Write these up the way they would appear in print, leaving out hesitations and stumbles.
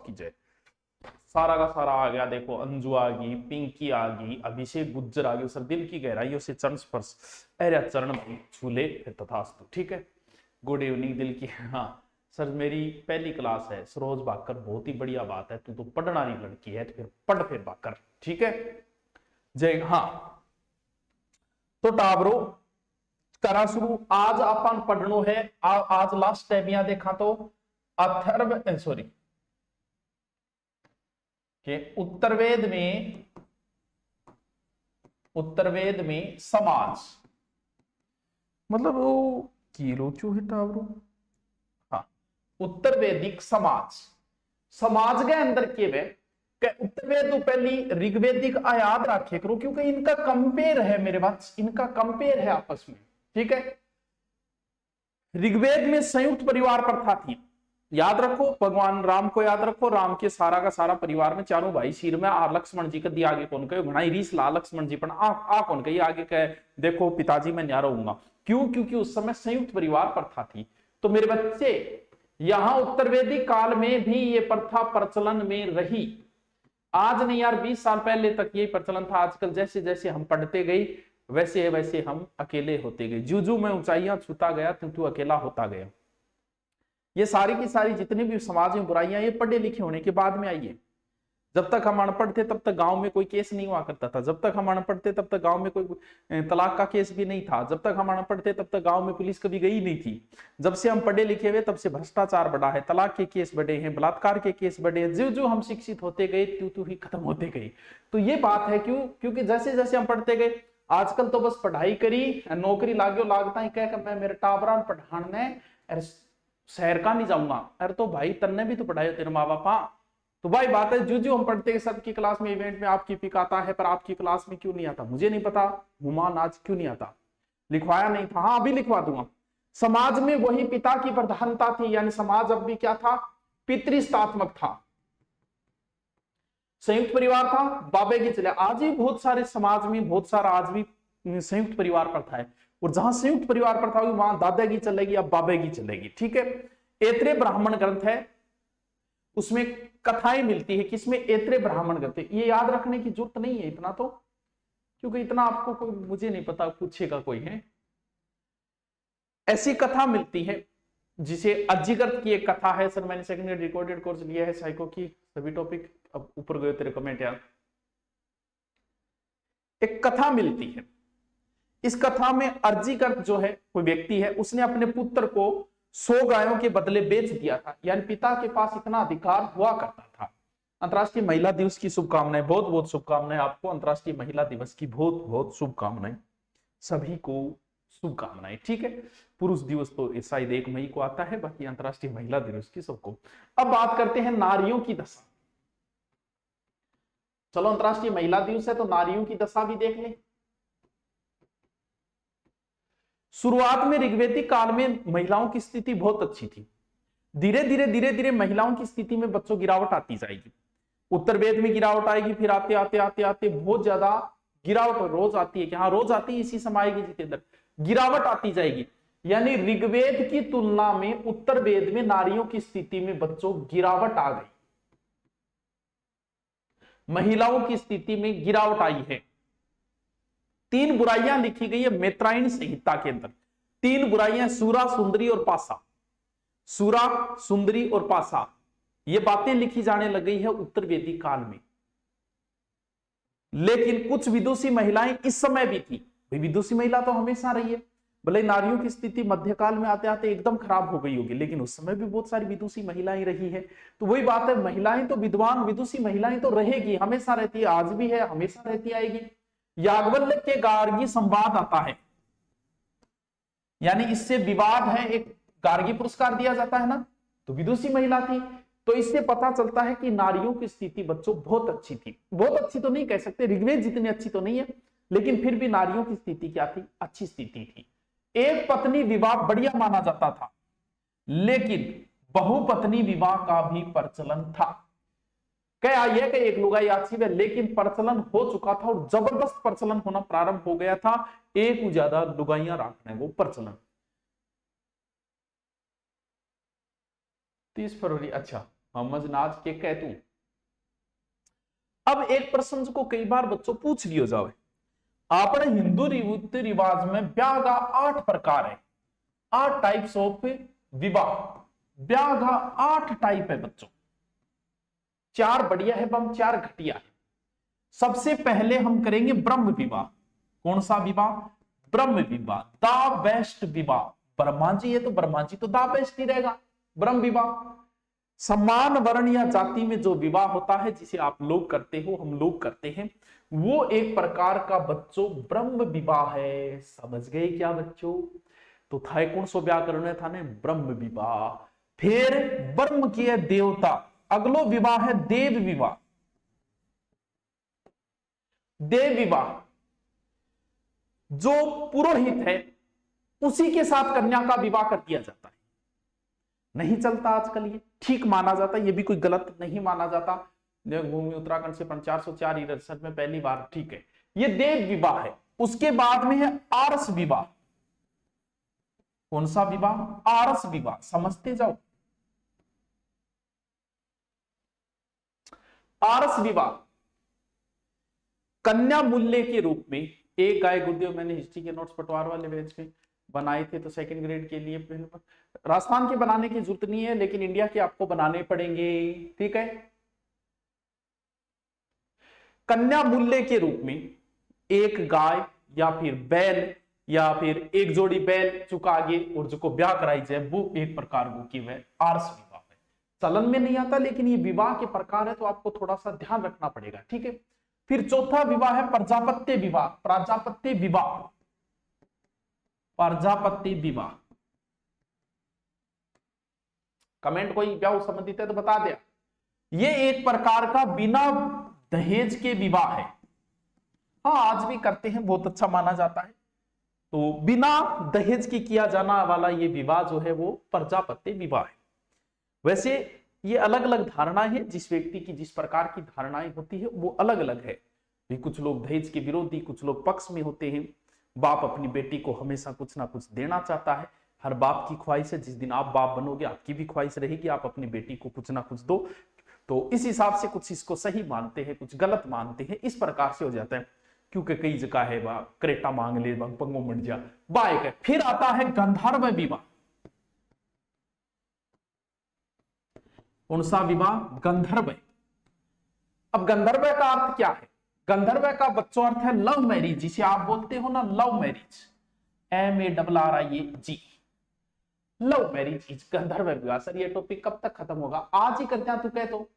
कीजिए। सारा का सारा आ गया, देखो अंजू आ गई, पिंकी आ गई, अभिषेक गुज्जर आ गई। सर दिल की गहराइयों से चरण स्पर्श अरे चरण छूले तथास्तु। ठीक है, गुड इवनिंग दिल की। हाँ सर मेरी पहली क्लास है सरोज भाकर, बहुत ही बढ़िया बात है, तू तो पढ़ने वाली लड़की है, तो फिर पढ़ फिर भाकर। ठीक है जय। हाँ तो टाबरो करा शुरू। आज अपन पढ़नो है आज लास्ट टाइम यहां देखा तो अथर्व सॉरी कि उत्तरवेद में समाज मतलब वो की रोचू है टावरो। हाँ उत्तर वैदिक समाज के अंदर के वे उत्तरवेद तो पहली ऋग्वेदिक याद रखे करो, क्योंकि इनका कंपेयर है मेरे पास, इनका कंपेयर है आपस में। ठीक है, ऋग्वेद में संयुक्त परिवार प्रथा थी, याद रखो, भगवान राम को याद रखो, राम के सारा का सारा परिवार में चारों भाई सिर में आ लक्ष्मण जी का दिया आगे कौन कहे घना रीस ला लक्ष्मण जी पर आ कौन कही आगे कहे देखो पिताजी मैं न्यारा रहूंगा। क्यों? क्योंकि उस समय संयुक्त परिवार प्रथा थी। तो मेरे बच्चे यहां उत्तर वैदिक काल में भी ये प्रथा प्रचलन में रही। आज नहीं यार 20 साल पहले तक यही प्रचलन था। आजकल जैसे जैसे हम पढ़ते गए वैसे वैसे हम अकेले होते गए, जू जू मैं ऊंचाइयां छूता गया तू अकेला होता गया। ये सारी की सारी जितनी भी समाज में बुराइयां ये पढ़े लिखे होने के बाद में आई है। जब तक हम अनपढ़ थे तब तक गांव में कोई केस नहीं हुआ करता था, जब तक हम अनपढ़ थे तब तक गांव में कोई तलाक का केस भी नहीं था, जब तक हम अनपढ़ थे तब तक गांव में पुलिस कभी गई नहीं थी। जब से हम पढ़े लिखे हुए तब से भ्रष्टाचार बढ़ा है, तलाक के केस बढ़े हैं, बलात्कार के केस बढ़े हैं। जो जो हम शिक्षित होते गए त्यों ही खत्म होते गए। तो ये बात है क्यों? क्योंकि जैसे जैसे हम पढ़ते गए, आजकल तो बस पढ़ाई करी नौकरी लागो लागता ही कह मैं मेरे टाबरान पढ़ाने शहर का नहीं जाऊंगा। अरे तो भाई तन्ने भी तो पढ़ाए तेरे माँ बापा। तो भाई बात है जो जो हम पढ़ते हैं सबकी क्लास में इवेंट में आपकी पिक आता है, पर आपकी क्लास में क्यों नहीं आता मुझे नहीं पता। हुमान आज क्यों नहीं आता, लिखवाया नहीं था। हाँ अभी लिखवा दूंगा। समाज में वही पिता की प्रधानता थी, यानी समाज अब भी क्या था, पितृस्तात्मक था। संयुक्त परिवार था, बाबे की चले। आज भी बहुत सारे समाज में बहुत सारा आज भी संयुक्त परिवार प्रथा है, और जहां संयुक्त परिवार प्रथा होगी वहां दादा की चलेगी या बाबे की चलेगी। ठीक है, ऐत्रेय ब्राह्मण ग्रंथ है, उसमें कथाएं मिलती है, किसमें? ऐत्रेय ब्राह्मण ग्रंथ। ये याद रखने की जरूरत नहीं है इतना तो, क्योंकि इतना आपको कोई मुझे नहीं पता पूछेगा कोई है। ऐसी कथा मिलती है जिसे अज्जीगर्त की एक कथा है। सर मैंने सेकंड ईयर रिकॉर्डेड कोर्स लिया है साइको की सभी टॉपिक, अब ऊपर गए तेरे कमेंट यार। एक कथा मिलती है, इस कथा में अर्जीगर्त जो है कोई व्यक्ति है, उसने अपने पुत्र को 100 गायों के बदले बेच दिया था, यानी पिता के पास इतना अधिकार हुआ करता था। अंतर्राष्ट्रीय महिला दिवस की शुभकामनाएं, बहुत बहुत शुभकामनाएं आपको। अंतर्राष्ट्रीय महिला दिवस की बहुत बहुत शुभकामनाएं सभी को, शुभकामनाएं। ठीक है, पुरुष दिवस तो शायद 1 मई को आता है, बाकी अंतर्राष्ट्रीय महिला दिवस की सबको। अब बात करते हैं नारियों की दशा। चलो अंतर्राष्ट्रीय महिला दिवस है तो नारियों की दशा भी देख लें। शुरुआत में ऋग्वेदिक काल में महिलाओं की स्थिति बहुत अच्छी थी। धीरे धीरे महिलाओं की स्थिति में बच्चों गिरावट आती जाएगी। उत्तर वेद में गिरावट आएगी, फिर आते आते आते आते बहुत ज्यादा गिरावट रोज आती है कि हाँ रोज आती है, इसी समय आएगी जिसके अंदर गिरावट आती जाएगी। यानी ऋग्वेद की तुलना में उत्तर वेद में नारियों की स्थिति में बच्चों गिरावट आ गई, महिलाओं की स्थिति में गिरावट आई है। 3 बुराइयां लिखी गई है मैत्रायणी संहिता के अंदर। 3 बुराइयां, सूरा, सुंदरी और पासा। सूरा, सुंदरी और पासा, ये बातें लिखी जाने लग गई है उत्तर वैदिक काल में। लेकिन कुछ विदुषी महिलाएं इस समय भी थी। विदुषी महिला तो हमेशा रही है, भले नारियों की स्थिति मध्यकाल में आते आते एकदम खराब हो गई होगी, लेकिन उस समय भी बहुत सारी विदुषी महिलाएं रही है। तो वही बात है, महिलाएं तो विद्वान विदुषी महिलाएं तो रहेगी, हमेशा रहती है, आज भी है, हमेशा रहती आएगी। याज्ञवल्क्य के गार्गी संवाद आता है, यानी इससे विवाद है, एक गार्गी पुरस्कार दिया जाता है ना, तो विदुषी महिला थी। तो इससे पता चलता है कि नारियों की स्थिति बच्चों बहुत अच्छी थी। बहुत अच्छी तो नहीं कह सकते, ऋग्वेद जितनी अच्छी तो नहीं है, लेकिन फिर भी नारियों की स्थिति क्या थी? अच्छी स्थिति थी। एक पत्नी विवाह बढ़िया माना जाता था, लेकिन बहुपत्नी विवाह का भी प्रचलन था। क्या यह कि एक लुगाई अच्छी है, लेकिन प्रचलन हो चुका था और जबरदस्त प्रचलन होना प्रारंभ हो गया था। एक ज्यादा लुगाइयां रखना है वो प्रचलन। 30 फरवरी, अच्छा हमजनाज के कहतू। अब एक प्रश्न को कई बार बच्चों पूछ लियो जावे, अपने हिंदू रीति रिवाज में ब्याह का 8 प्रकार है, 8 टाइप्स ऑफ विवाह। ब्याह का 8 टाइप है बच्चों, 4 बढ़िया है एवं 4 घटिया है। सबसे पहले हम करेंगे ब्रह्म विवाह। कौन सा विवाह? ब्रह्म विवाह, द बेस्ट विवाह। ब्रह्मा जी है तो ब्रह्मा जी तो द बेस्ट ही रहेगा। ब्रह्म विवाह समान वर्ण या जाति में जो विवाह होता है, जिसे आप लोग करते हो, हम लोग करते हैं, वो एक प्रकार का बच्चों ब्रह्म विवाह है। समझ गए क्या बच्चों? तो था कौन सो व्याकरण है, था ने ब्रह्म विवाह। फिर ब्रह्म की है देवता, अगलो विवाह है देव विवाह। देव विवाह जो पुरोहित है उसी के साथ कन्या का विवाह कर दिया जाता है। नहीं चलता आजकल, ये ठीक माना जाता है, ये भी कोई गलत नहीं माना जाता। भूमि उत्तराखंड से 404 रिसर्च में पहली बार, ठीक है, ये देव विवाह है। उसके बाद में है आरस विवाह। कौन सा विवाह? आरस विवाह। समझते जाओ। आरस विवाह कन्या मूल्य के रूप में एक गाय गुरुदेव, मैंने हिस्ट्री के नोट्स पटवार वाले बैच में बनाए थे, तो सेकंड ग्रेड के लिए राजस्थान के बनाने की जरूरत नहीं है, लेकिन इंडिया के आपको बनाने पड़ेंगे, ठीक है। कन्या मूल्य के रूप में एक गाय या फिर बैल या फिर एक जोड़ी बैल चुका आगे और जो को ब्याह कराई जाए, वो एक प्रकार की वह आरस विवाह है। चलन में नहीं आता, लेकिन ये विवाह के प्रकार है, तो आपको थोड़ा सा ध्यान रखना पड़ेगा, ठीक है। फिर चौथा विवाह है प्रजापत्य विवाह। प्रजापत्य विवाह, प्रजापत्य विवाह। कमेंट कोई ब्याह संबंधित है तो बता दिया। ये एक प्रकार का बिना दहेज के विवाह है। हाँ, आज भी करते हैं, बहुत अच्छा माना जाता है। तो बिना दहेज के किया जाना वाला ये विवाह जो है वो प्रजापत्य विवाह है। वैसे ये अलग अलग धारणा है, जिस व्यक्ति की जिस प्रकार की धारणाएं होती है वो अलग अलग है। भी कुछ लोग दहेज के विरोधी, कुछ लोग पक्ष में होते हैं। बाप अपनी बेटी को हमेशा कुछ ना कुछ देना चाहता है, हर बाप की ख्वाहिश है। जिस दिन आप बाप बनोगे आपकी भी ख्वाहिश रहेगी आप अपनी बेटी को कुछ ना कुछ दो। तो इस हिसाब से कुछ इसको सही मानते हैं, कुछ गलत मानते हैं, इस प्रकार से हो जाता है। क्योंकि कई जगह है बा क्रेटा मांग ले, पंगो मट जा बाइक है। फिर आता है गंधर्व विवाह। कौन सा विवाह? गंधर्व। अब गंधर्व का अर्थ क्या है? गंधर्व का बच्चों अर्थ है लव मैरिज, जिसे आप बोलते हो ना love marriage, MARRIAG, love marriage is गंधर्व विवाह। सर ये टॉपिक कब तक खत्म होगा? आज ही करते हैं, तू कह तो।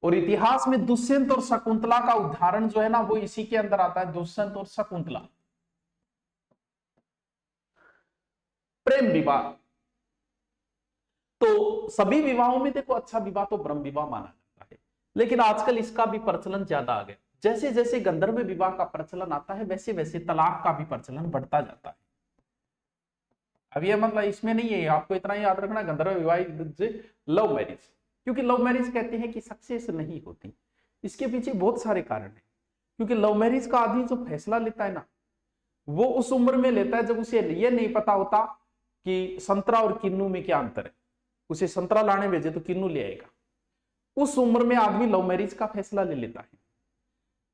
और इतिहास में दुष्यंत और शकुंतला का उदाहरण जो है ना वो इसी के अंदर आता है, दुष्यंत और शकुंतला। प्रेम विवाह, तो सभी विवाहों में देखो अच्छा विवाह तो ब्रह्म विवाह माना जाता है, लेकिन आजकल इसका भी प्रचलन ज्यादा आ गया। जैसे जैसे गंधर्व विवाह का प्रचलन आता है वैसे वैसे तलाक का भी प्रचलन बढ़ता जाता है। अब ये मतलब इसमें नहीं है, आपको इतना याद रखना, गंधर्व विवाह लव मैरिज। क्योंकि लव मैरिज कहते हैं कि सक्सेस नहीं होती, इसके पीछे बहुत सारे कारण हैं। क्योंकि लव मैरिज का आदमी जो फैसला लेता है ना वो उस उम्र में लेता है जब उसे ये नहीं पता होता कि संतरा और किन्नू में क्या अंतर है। उसे संतरा लाने भेजे तो किन्नू ले आएगा। उस उम्र में आदमी लव मैरिज का फैसला ले लेता है।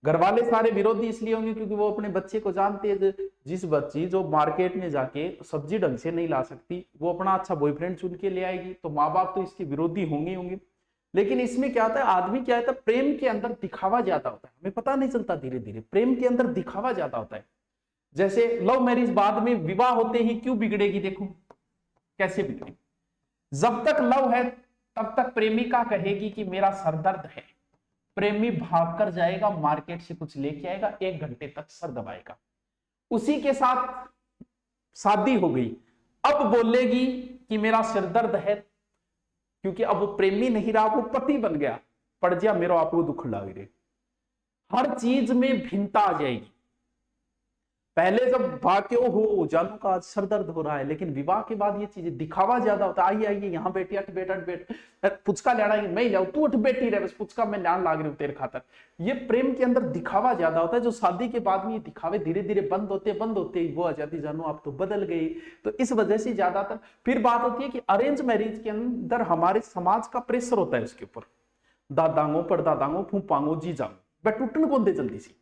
घर वाले सारे विरोधी इसलिए होंगे क्योंकि वो अपने बच्चे को जानते हैं, जिस बच्ची जो मार्केट में जाके सब्जी ढंग से नहीं ला सकती वो अपना अच्छा बॉयफ्रेंड चुन के ले आएगी, तो माँ बाप तो इसके विरोधी होंगे। लेकिन इसमें क्या होता है, आदमी क्या होता है, प्रेम के अंदर दिखावा ज्यादा होता है, हमें पता नहीं चलता, धीरे धीरे प्रेम के अंदर दिखावा ज्यादा होता है। जैसे लव मैरिज बाद में विवाह होते ही क्यों बिगड़ेगी, देखो कैसे बिगड़ेगी। जब तक लव है तब तक प्रेमिका कहेगी कि मेरा सरदर्द है, प्रेमी भागकर जाएगा मार्केट से कुछ लेके आएगा, 1 घंटे तक सर दबाएगा, उसी के साथ शादी हो गई। अब बोलेगी कि मेरा सिरदर्द है, क्योंकि अब वो प्रेमी नहीं रहा, वो पति बन गया, पड़ जा मेरो आपको दुख लाग रहे। हर चीज में भिन्नता आ जाएगी। पहले जब भाग्य हो जानू का आज सर दर्द हो रहा है, लेकिन विवाह के बाद ये चीजें दिखावा ज्यादा होता है। आइए आइए यहाँ बैठी, अठ बेटा बैठ, पुचका लेना मैं ही लाऊ, तू उठ बेटी रहे, बस पुचका मैं ल्यान लाग रही हूँ तेरे खातर। ये प्रेम के अंदर दिखावा ज्यादा होता है, जो शादी के बाद में ये दिखावे धीरे धीरे बंद होते वो आ जाती, जानू आप तो बदल गई। तो इस वजह से ज्यादातर फिर बात होती है कि अरेंज मैरिज के अंदर हमारे समाज का प्रेशर होता है उसके ऊपर, दादांगो परदादांगो फूफांगो जीजांगो, बट टूटन कौन दे जल्दी सी।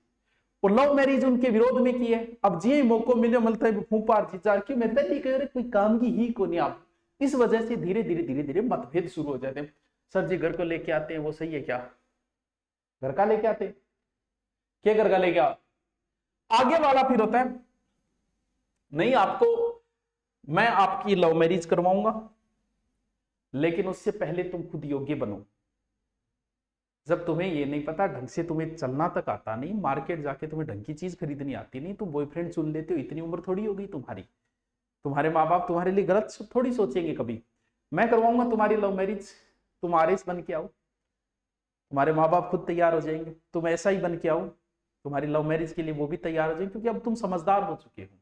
और लव मैरिज उनके विरोध में की है। अब जी मौको मिले मिलता है फूफार जीजार क्यों मैं तली कह रहे कोई काम की ही को नहीं आप। इस वजह से धीरे धीरे मतभेद शुरू हो जाते हैं। सर जी घर को लेके आते हैं वो सही है क्या? घर का लेके आते क्या? घर का लेके आ, आगे वाला फिर होता है नहीं आपको मैं आपकी लव मैरिज करवाऊंगा, लेकिन उससे पहले तुम खुद योग्य बनो। जब तुम्हें ये नहीं पता ढंग से, तुम्हें चलना तक आता नहीं, मार्केट जाके तुम्हें ढंग की चीज खरीदनी आती नहीं, तुम बॉयफ्रेंड चुन लेते हो, इतनी उम्र थोड़ी होगी तुम्हारी। तुम्हारे माँ बाप तुम्हारे लिए गलत थोड़ी सोचेंगे कभी। मैं करवाऊंगा तुम्हारी लव मैरिज, तुम आरएस बन के आओ, तुम्हारे माँ बाप खुद तैयार हो जाएंगे। तुम ऐसा ही बन के आओ, तुम्हारी लव मैरिज के लिए वो भी तैयार हो जाएंगे, क्योंकि अब तुम समझदार हो चुके हो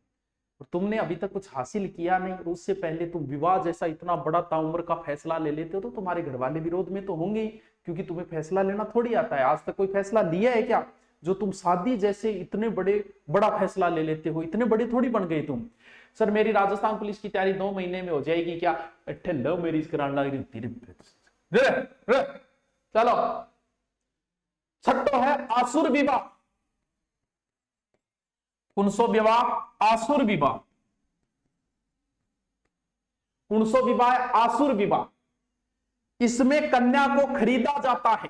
और तुमने अभी तक कुछ हासिल किया नहीं। और उससे पहले तुम विवाह जैसा इतना बड़ा ताउम्र का फैसला ले लेते हो तो तुम्हारे घर वाले विरोध में तो होंगे ही, क्योंकि तुम्हें फैसला लेना थोड़ी आता है। आज तक कोई फैसला लिया है क्या जो तुम शादी जैसे इतने बड़ा फैसला ले लेते हो? इतने बड़े थोड़ी बन गए तुम। सर मेरी राजस्थान पुलिस की तैयारी 2 महीने में हो जाएगी क्या? अट्ठे लव मैरिज कराने लग रही। चलो छठो है आसुर विवाह। कुनसो विवाह आसुर विवाह। कुनसो विवाह आसुर विवाह। इसमें कन्या को खरीदा जाता है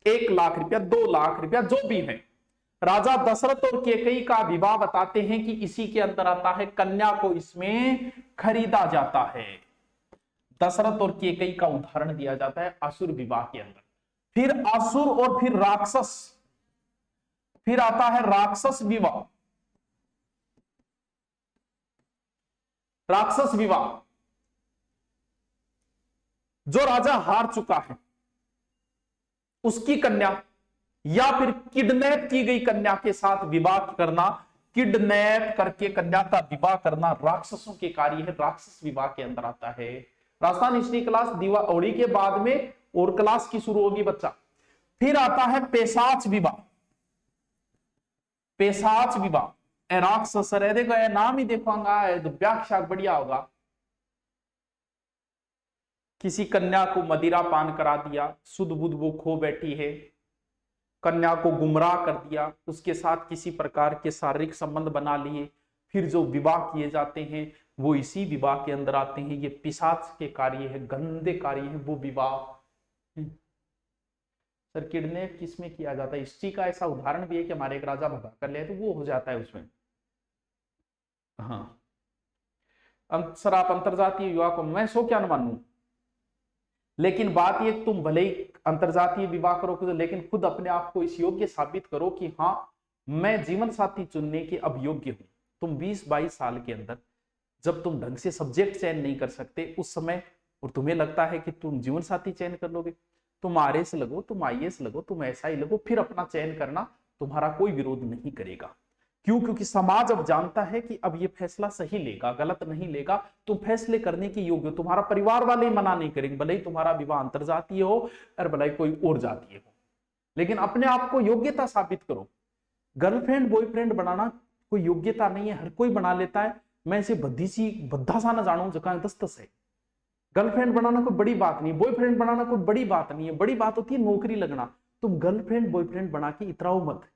1 लाख रुपया 2 लाख रुपया जो भी है। राजा दशरथ और कैकेयी का विवाह बताते हैं कि इसी के अंदर आता है, कन्या को इसमें खरीदा जाता है। दशरथ और कैकेयी का उदाहरण दिया जाता है असुर विवाह के अंदर। फिर असुर और फिर राक्षस, फिर आता है राक्षस विवाह। राक्षस विवाह, जो राजा हार चुका है उसकी कन्या या फिर किडनैप की गई कन्या के साथ विवाह करना, किडनैप करके कन्या का विवाह करना राक्षसों के कार्य है, राक्षस विवाह के अंदर आता है। राजस्थान हिस्ट्री क्लास दिवाली के बाद में और क्लास की शुरू होगी बच्चा। फिर आता है पेशाच विवाह। पेशाच विवाह राक्षस देखो नाम ही देखोगा व्याख्या बढ़िया होगा। किसी कन्या को मदिरा पान करा दिया, सुध बुध वो खो बैठी है, कन्या को गुमराह कर दिया, उसके साथ किसी प्रकार के शारीरिक संबंध बना लिए, फिर जो विवाह किए जाते हैं वो इसी विवाह के अंदर आते हैं। ये पिशाच के कार्य है, गंदे कार्य है वो विवाह। सर किडनैप किसमें किया जाता है? हिस्ट्री का ऐसा उदाहरण भी है कि हमारे एक राजा भगा कर ले तो वो हो जाता है उसमें। हाँ सर आप अंतरजातीय विवाह को मैं सो क्या न मानूं, लेकिन बात ये तुम भले ही अंतरजातीय विवाह करो लेकिन खुद अपने आप को इस योग्य साबित करो कि हाँ मैं जीवन साथी चुनने के अब योग्य हूं। तुम 20-22 साल के अंदर जब तुम ढंग से सब्जेक्ट चयन नहीं कर सकते उस समय, और तुम्हें लगता है कि तुम जीवन साथी चयन कर लोगे, तुम आरएस लगो, तुम आईएएस लगो, तुम ऐसा ही लगो, फिर अपना चयन करना, तुम्हारा कोई विरोध नहीं करेगा। क्यों? क्योंकि समाज अब जानता है कि अब ये फैसला सही लेगा, गलत नहीं लेगा, तुम फैसले करने के योग्य हो। तुम्हारा परिवार वाले ही मना नहीं करेंगे, भले ही तुम्हारा विवाह अंतरजातीय हो और भले ही कोई और जातीय हो, लेकिन अपने आप को योग्यता साबित करो। गर्लफ्रेंड बॉयफ्रेंड बनाना कोई योग्यता नहीं है, हर कोई बना लेता है। मैं इसे बद्धा सा ना जानू जगह दस्तस है। गर्लफ्रेंड बनाना कोई बड़ी बात नहीं है, बॉयफ्रेंड बनाना कोई बड़ी बात नहीं है, बड़ी बात होती है नौकरी लगना। तुम गर्लफ्रेंड बॉयफ्रेंड बना के इतराओ मत,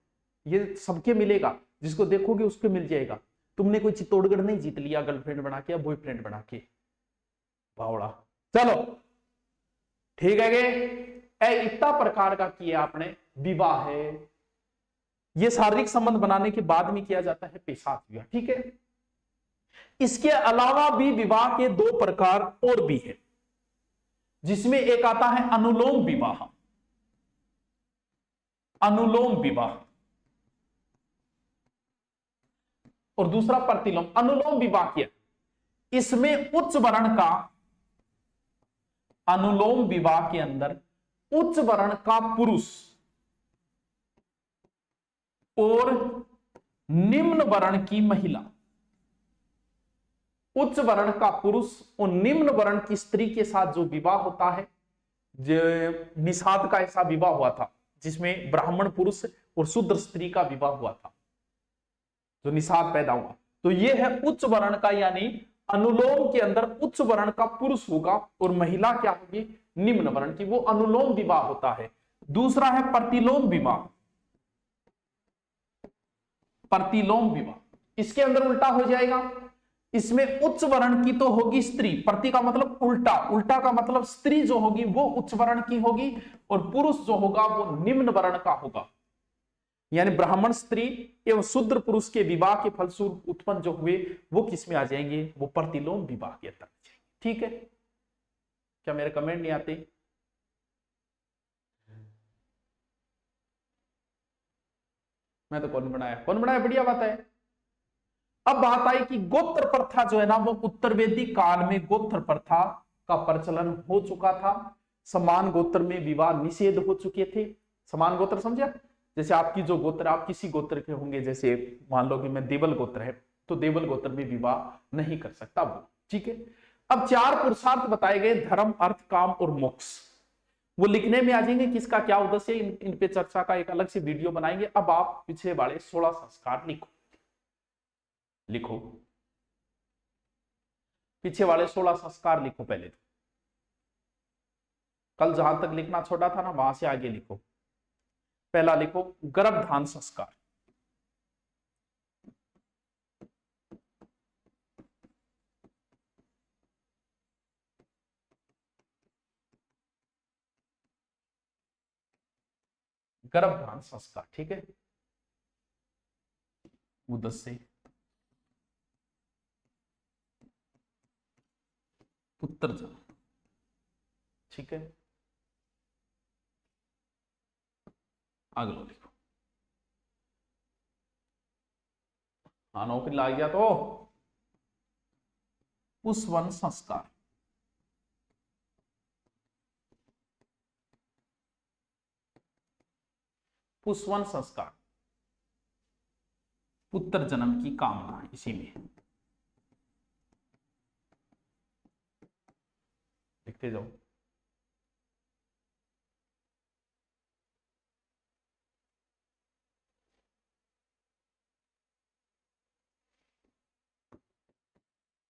ये सबके मिलेगा, जिसको देखोगे उसको मिल जाएगा। तुमने कोई चित्तौड़गढ़ नहीं जीत लिया गर्लफ्रेंड बना के या बॉयफ्रेंड बना के, बावड़ा। चलो ठीक है, इतना प्रकार का किया आपने विवाह है, ये शारीरिक संबंध बनाने के बाद में किया जाता है पेशाच विवाह। ठीक है, इसके अलावा भी विवाह के 2 प्रकार और भी है, जिसमें एक आता है अनुलोम विवाह। अनुलोम विवाह और दूसरा प्रतिलोम। अनुलोम विवाह किया, इसमें उच्च वर्ण का, अनुलोम विवाह के अंदर उच्च वर्ण का पुरुष और निम्न वर्ण की महिला, उच्च वर्ण का पुरुष और निम्न वर्ण की स्त्री के साथ जो विवाह होता है, जो निषाद का ऐसा विवाह हुआ था जिसमें ब्राह्मण पुरुष और शूद्र स्त्री का विवाह हुआ था, जो निषाद पैदा हुआ, तो यह है उच्च वर्ण का, यानी अनुलोम के अंदर उच्च वर्ण का पुरुष होगा और महिला क्या होगी, निम्न वर्ण की, वो अनुलोम विवाह होता है। दूसरा है प्रतिलोम विवाह, प्रतिलोम विवाह, इसके अंदर उल्टा हो जाएगा, इसमें उच्च वर्ण की तो होगी स्त्री, प्रति का मतलब उल्टा, उल्टा का मतलब स्त्री जो होगी वो उच्च वर्ण की होगी और पुरुष जो होगा वो निम्न वर्ण का होगा, यानी ब्राह्मण स्त्री एवं शूद्र पुरुष के विवाह के फलस्वरूप उत्पन्न जो हुए वो किस में आ जाएंगे, वो प्रतिलोम विवाह के अंदर। ठीक है, क्या मेरे कमेंट नहीं आते? मैं तो कौन बनाया, कौन बनाया, बढ़िया बात है। अब बात आई कि गोत्र प्रथा जो है ना, वो उत्तर वैदिक काल में गोत्र प्रथा का प्रचलन हो चुका था, समान गोत्र में विवाह निषेध हो चुके थे। समान गोत्र समझा, जैसे आपकी जो गोत्र, आप किसी गोत्र के होंगे, जैसे मान लो कि मैं देवल गोत्र है तो देवल गोत्र में विवाह नहीं कर सकता वो। ठीक है, अब 4 पुरुषार्थ बताए गए, धर्म अर्थ काम और मोक्ष, वो लिखने में आ जाएंगे, किसका क्या उद्देश्य, इन पे चर्चा का एक अलग से वीडियो बनाएंगे। अब आप पीछे वाले 16 संस्कार लिखो, लिखो पीछे वाले 16 संस्कार लिखो पहले तो, कल जहां तक लिखना छोटा था ना वहां से आगे लिखो। पहला लिखो गर्भधान संस्कार, गर्भधान संस्कार, ठीक है, उद्देश्य पुत्र जन्म, ठीक है, अगलो लिखो, हाँ नौकरी लग गया तो पुष्पवन संस्कार, पुष्पवन संस्कार, पुत्र जन्म की कामना, इसी में लिखते जाओ।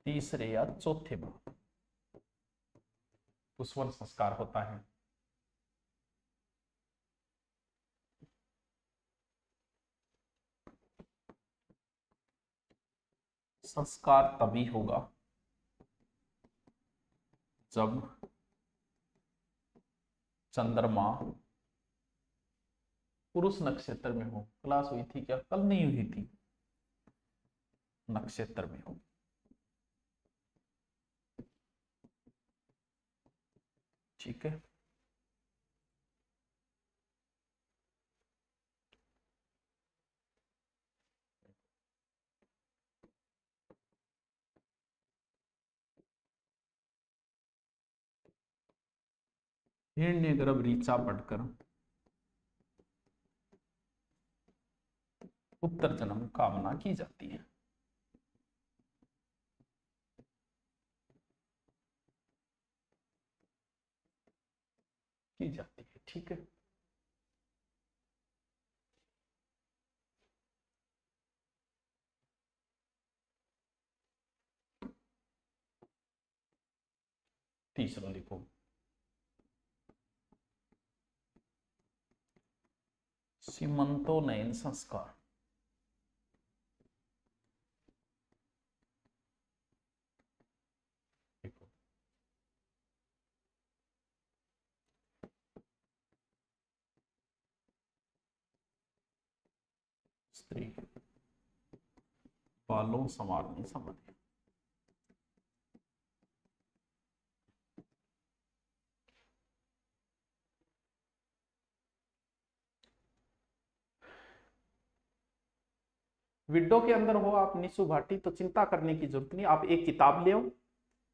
तीसरे या चौथे भाव पुष्पवन संस्कार होता है। संस्कार तभी होगा जब चंद्रमा पुरुष नक्षत्र में हो। क्लास हुई थी क्या? कल नहीं हुई थी। नक्षत्र में हो, ठीक है। हिरण्यगर्भ ऋचा पढ़कर पुत्र जन्म कामना की जाती है। की जाती है, ठीक है। तीसरा लिखो सीमंतोनयन संस्कार, स्त्री बालों संवारने संबंधी। विंडो के अंदर हो आप निशु भाटी तो चिंता करने की जरूरत नहीं, आप एक किताब ले आओ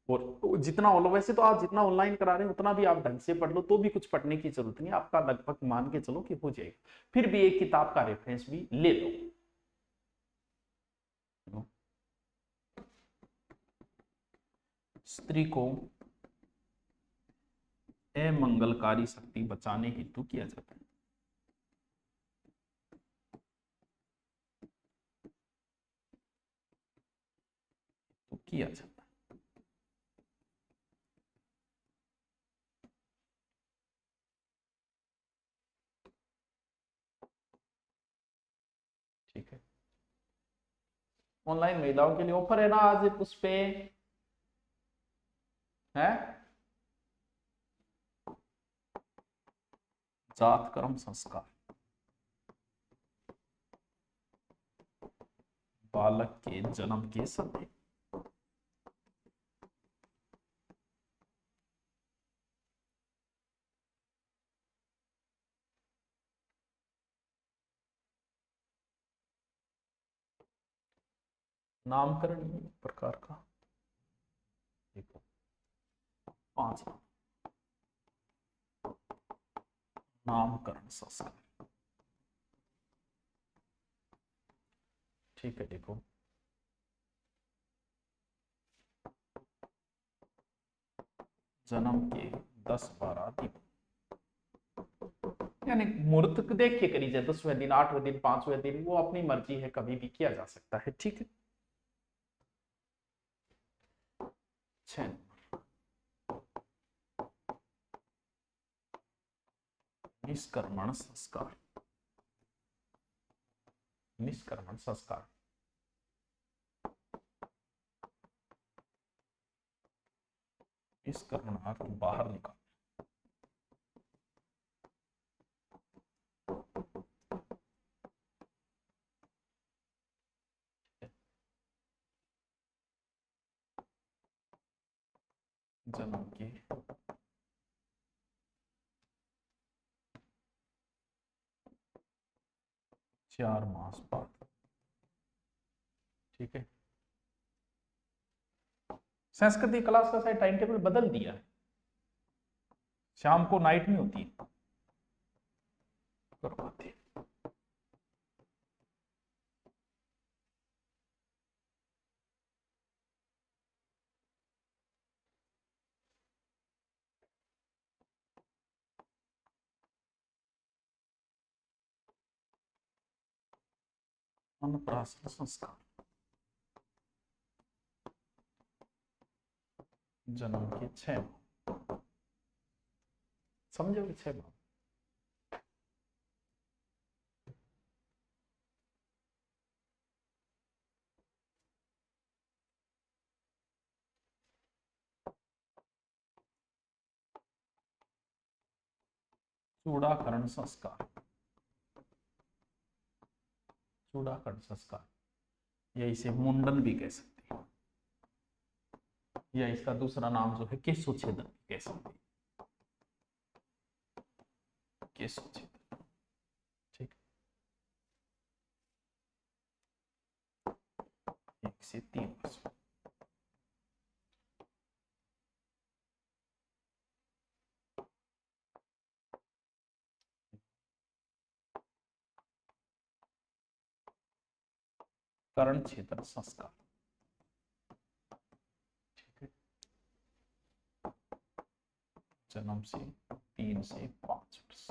और जितना वैसे तो आप जितना ऑनलाइन करा रहे हैं उतना भी आप ढंग से पढ़ लो, तो भी कुछ पढ़ने की जरूरत नहीं, आपका लगभग मान के चलो कि हो जाएगा। फिर भी एक किताब का रेफरेंस भी ले लो। स्त्री को अमंगलकारी शक्ति बचाने हेतु किया जाता है। तो किया जाता है। ठीक है, ऑनलाइन महिलाओं के लिए ऑफर है ना आज उस पे है। जात कर्म संस्कार, बालक के जन्म के समय नामकरण प्रकार का, देखो 5 नामकरण संस्कार। ठीक है, देखो जन्म के 10-12 दिन, यानी मुहूर्त देख के करी जाए, 10वें दिन, 8वें दिन, 5वें दिन, वो अपनी मर्जी है, कभी भी किया जा सकता है। ठीक है, 6 निष्कर्मण संस्कार। निष्कर्मण संस्कार निष्कर्मणार्थ बाहर निकाल। जन्म के 4 मास बाद। ठीक है, संस्कृति क्लास का शायद टाइम टेबल बदल दिया है, शाम को नाइट में होती है, करवाते हैं। अन्नप्राशन संस्कार जन्म के 6 माह, समझोगे 6 माह। चूड़ाकरण संस्कार, चूड़ाकरण संस्कार या इसे मुंडन भी कह सकते हैं, या इसका दूसरा नाम जो है केशोच्छेदन कह सकते हैं। केशोच्छेदन, ठीक, 1 से 3 वर्ष। कर्ण छेदन संस्कार, ठीक है, जन्म से 3 से 5 वर्ष।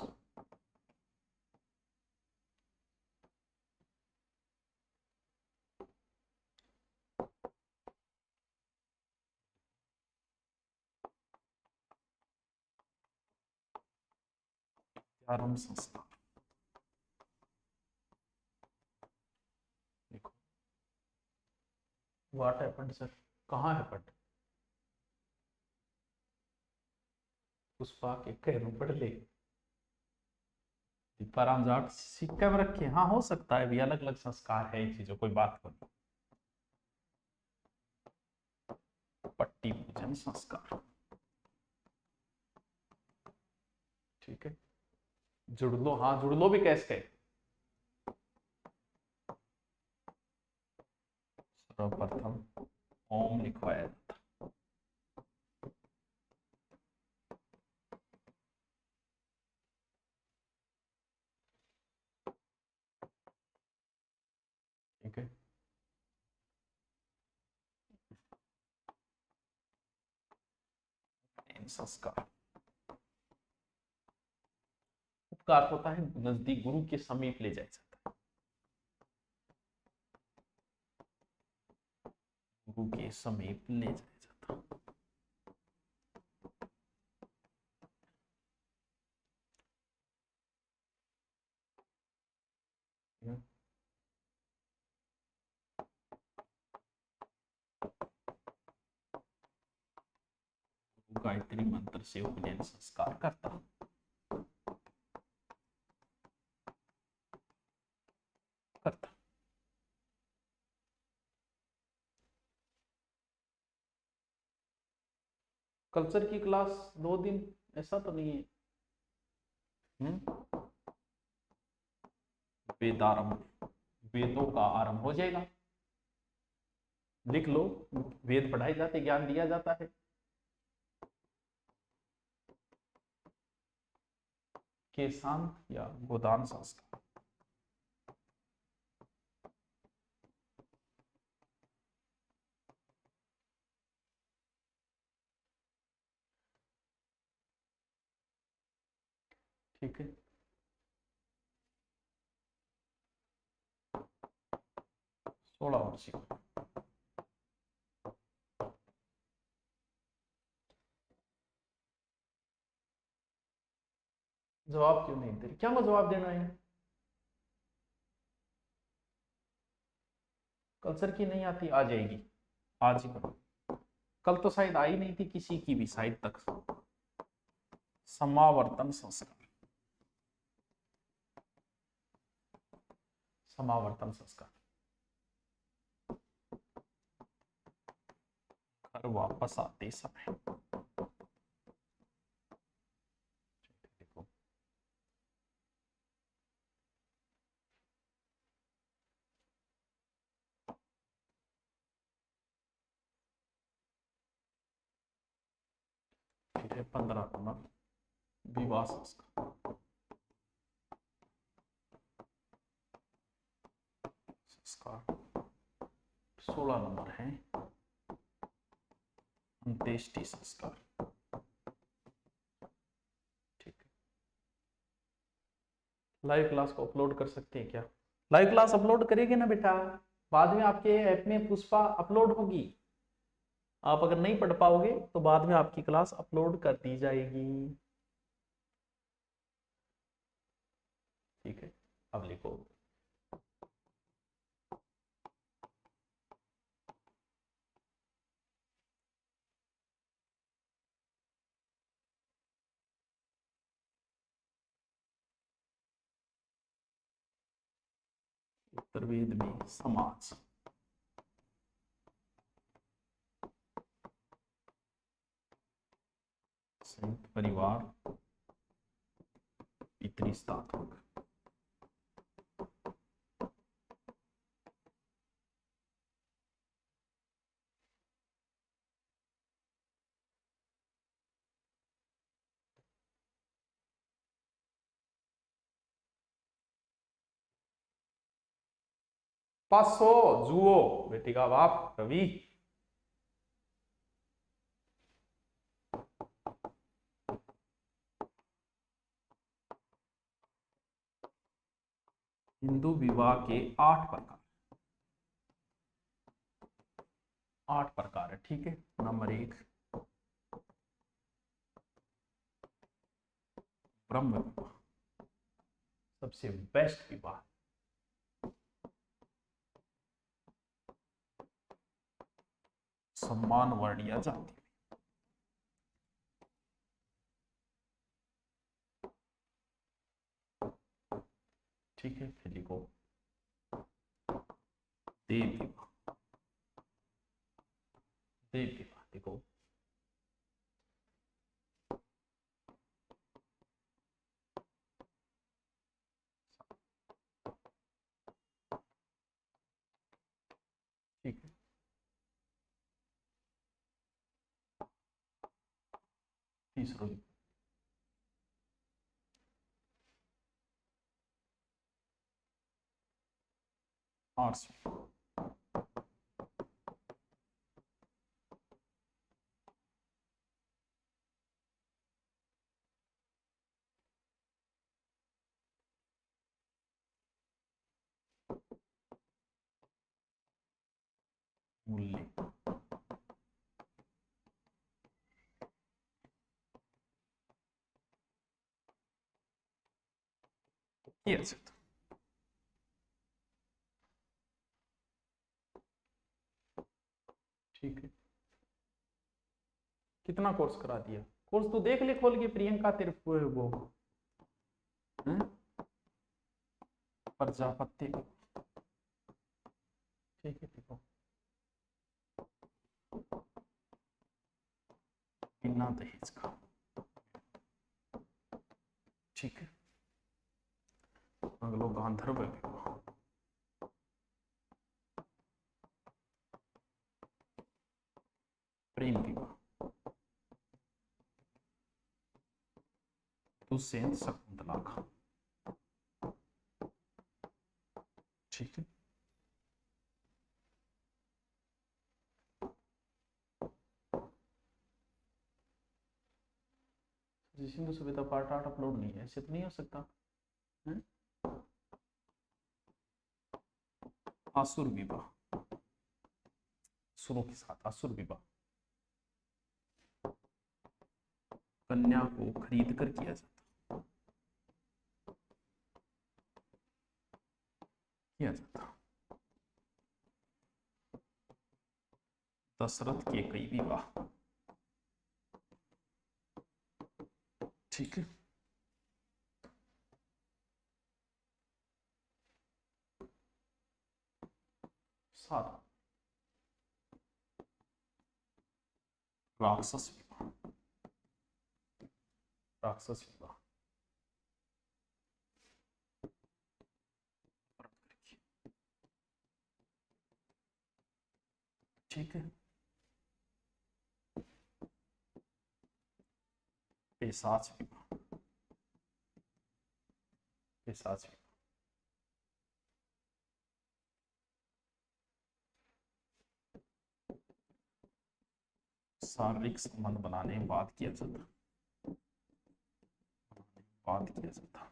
आरंभ संस्कार, देखो व्हाट हैपेंड सर, कहाँ हैपेंड, पुष्पा के कहरों पढ़ ले, दीपाराम जाट सिक्का में रखे। हाँ हो सकता है भी, अलग अलग संस्कार है इन चीजों, कोई बात नहीं। पट्टी पूजन संस्कार, ठीक है, जुड़ लो, हाँ जुड़ लो भी कैसे, सर्वप्रथम ओम लिखवाया था। ठीक है, उपनयन संस्कार। उपकार होता है नजदीक, गुरु के समीप ले जाया जाता है, गुरु के समीप ले जाया जाता है। गायत्री मंत्र से उपनयन संस्कार करता। कल्चर की क्लास 2 दिन, ऐसा तो नहीं है। वेदारंभ, वेदों का आरंभ हो जाएगा। लिख लो, वेद पढ़ाए जाते, ज्ञान दिया जाता है। केशांत या गोदान संस्कार। ठीक है, सोलह वर्षीय। जवाब क्यों नहीं दे रहे? क्या मैं जवाब देना है? कल्चर की नहीं आती, आ जाएगी, आज ही करो। कल तो शायद आई नहीं थी किसी की भी शायद तक। समावर्तन संस्कार, समावर्तन संस्कार। घर वापस आते समय। देखो, फिर 15 नंबर विवाह संस्कार। संस्कार 16 नंबर है अंत्येष्टि संस्कार। ठीक है, लाइव क्लास को अपलोड कर सकते हैं क्या? लाइव क्लास अपलोड करेंगे ना बेटा, बाद में आपके ऐप में पुष्पा अपलोड होगी। आप अगर नहीं पढ़ पाओगे तो बाद में आपकी क्लास अपलोड कर दी जाएगी। ठीक है, अब लिखो उत्तरवेद में समाज, संयुक्त परिवार, पितृस्तात्मक। पासो जुओ बेटी का बाप रवि। हिंदू विवाह के 8 प्रकार, 8 प्रकार है। ठीक है, नंबर 1 ब्रह्म विवाह, सबसे बेस्ट विवाह। सम्मान वर्णीय जाति। ठीक है, फिर लिखो देव विवाह, देव विवाह देखो। ठीक है, तीसरा 800। मूल्य। ये अच्छा, ठीक है। कितना कोर्स करा दिया? कोर्स तो देख ले खोल के प्रियंका, तेरे वो हैं? प्रजापति, ठीक है, देखो बिना दहेज का, ठीक है। अगलो गांधर्व विवाह, प्रेम विवाह, दुष्यंत शकुंतला का, ठीक है। सिंधु सभ्यता पार्ट 8 अपलोड नहीं है, ऐसे तो नहीं हो सकता है? आसुर विवाह, सुरों के साथ आसुर विवाह, कन्या को खरीद कर किया जाता, किया जाता। दशरथ के कई विवाह, ठीक है। सात, राक्षस विवाह, राक्षस विवाह, ठीक है। पिशाच विवाह, पिशाच विवाह, शारीरिक संबंध बनाने में बात किया जाता, बात किया जाता।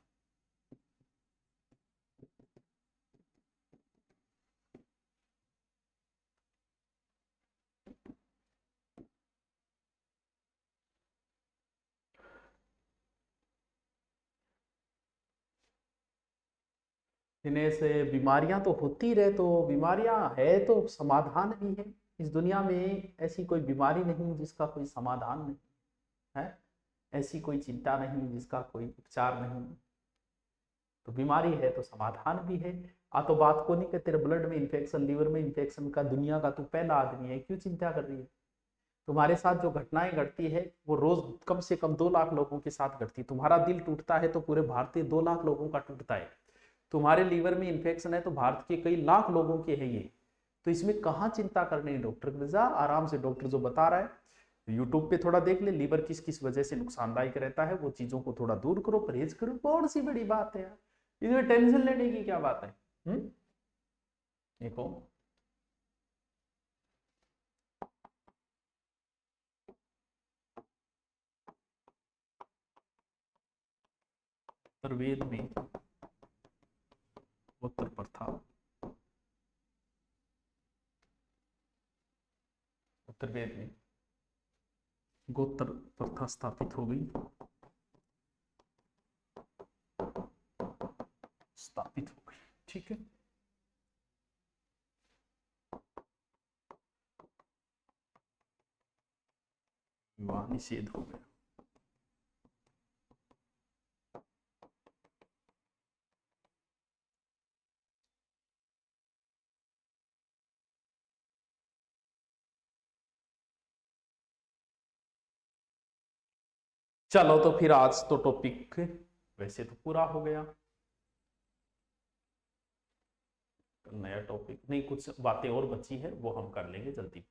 इन्हें से बीमारियां तो होती रहे, तो बीमारियां है तो समाधान भी है। इस दुनिया में ऐसी कोई बीमारी नहीं जिसका कोई समाधान नहीं है, ऐसी कोई चिंता नहीं जिसका कोई उपचार नहीं। तो बीमारी है तो समाधान भी है। आ तो बात को नहीं कि तेरे ब्लड में इन्फेक्शन, लीवर में इन्फेक्शन का दुनिया का तू पहला आदमी है, क्यों चिंता कर रही है? तुम्हारे साथ जो घटनाएं घटती है वो रोज कम से कम 2 लाख लोगों के साथ घटती है। तुम्हारा दिल टूटता है तो पूरे भारतीय 2 लाख लोगों का टूटता है। तुम्हारे लीवर में इन्फेक्शन है तो भारत के कई लाख लोगों के है ये। तो इसमें कहाँ चिंता करनी है? डॉक्टर के जा आराम से, डॉक्टर जो बता रहा है यूट्यूब पे थोड़ा देख ले, लीवर किस किस वजह से नुकसानदायक रहता है, वो चीजों को थोड़ा दूर करो, परहेज करो। कौन सी बड़ी बात है यार, इसमें टेंशन लेने की क्या बात है? देखो, उत्तरवेद में गोत्र प्रथा, उत्तरवेद में गोत्र प्रथा स्थापित हो गई, स्थापित हो गई, ठीक है। विवाह निषेध हो गया। चलो तो फिर आज तो टॉपिक वैसे तो पूरा हो गया, नया टॉपिक नहीं, कुछ बातें और बची है वो हम कर लेंगे जल्दी।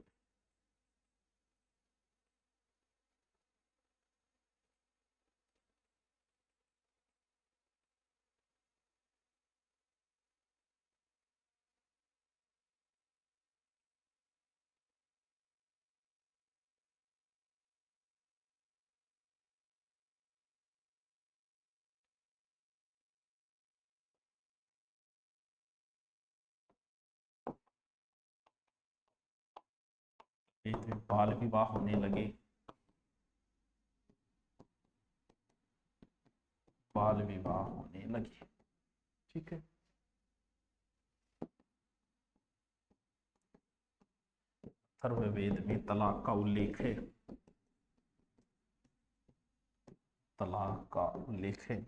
बाल विवाह होने लगे, बाल विवाह होने लगे। ठीक है। अथर्ववेद में तलाक का उल्लेख है, तलाक का उल्लेख है।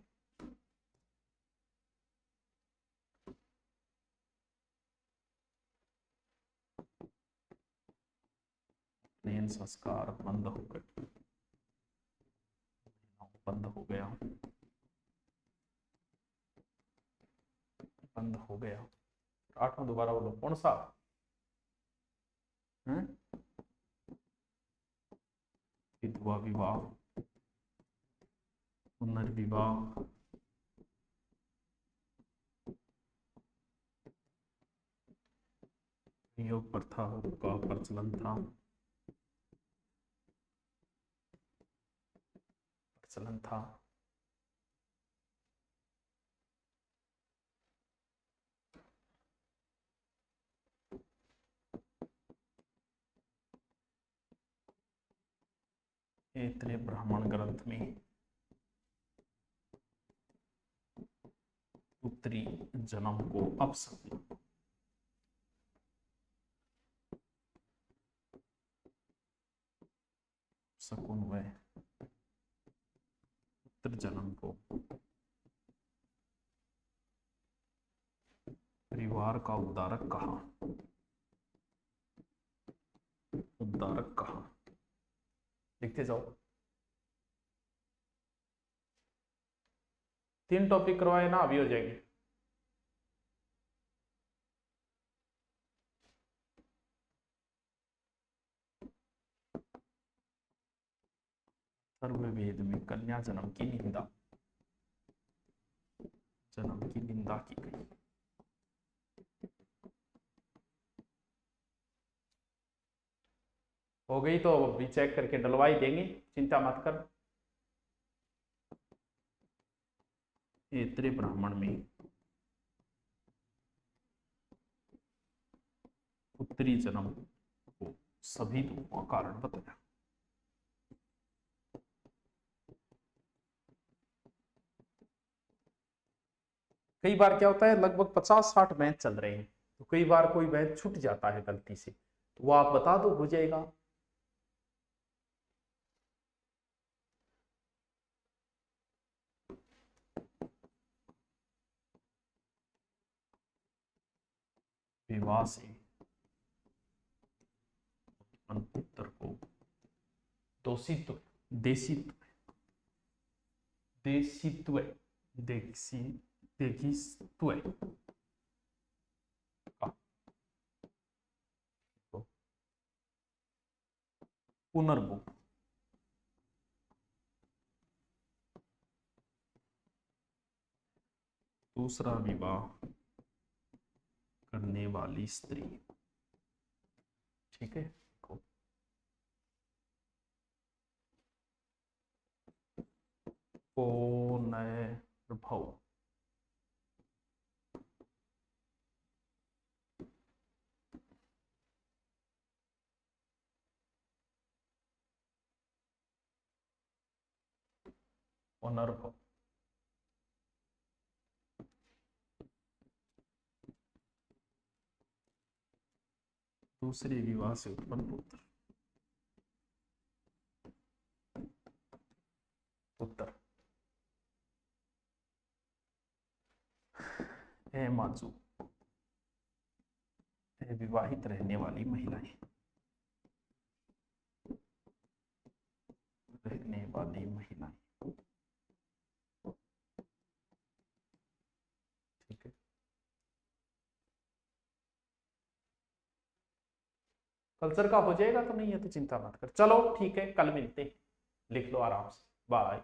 उपनयन संस्कार बंद हो गए, बंद हो गया, बंद हो गया। आठवां दोबारा बोलो, कौन सा? विधवा विवाह, पुनर्विवाह, नियोग प्रथा का प्रचलन था, प्रचलन था। ऐत्रेय ब्राह्मण ग्रंथ में पुत्री जन्म को अपशकुन, शकुन व पुत्र जन्म को परिवार का उद्धारक कहा, उद्धारक कहा। लिखते जाओ। 3 टॉपिक करवाए ना, अभी हो जाएंगे। अथर्ववेद में कन्या जन्म की निंदा, जन्म की निंदा की गई। हो गई तो अभी चेक करके डलवाई देंगे, चिंता मत कर। ऐत्रेय ब्राह्मण में पुत्री जन्म को सभी दुखों का कारण बताया। कई बार क्या होता है, लगभग 50-60 मैच चल रहे हैं, तो कई बार कोई मैच छूट जाता है गलती से, तो वो आप बता दो, हो जाएगा। विवाह से पुत्र को दोषित्व, देशित्व, देशित्व, देशी, देशित्व पुनर्भोग, दूसरा विवाह करने वाली स्त्री। ठीक है। पुनर्भव, पुनर्भव, दूसरे विवाह से उत्पन्न पुत्र, पुत्र। माजू, विवाहित रहने वाली महिलाएं, रहने वाली महिलाएं। ठीक है। कल्चर का हो जाएगा तो नहीं है तो चिंता मत कर। चलो ठीक है, कल मिलते हैं, लिख लो आराम से। बाय।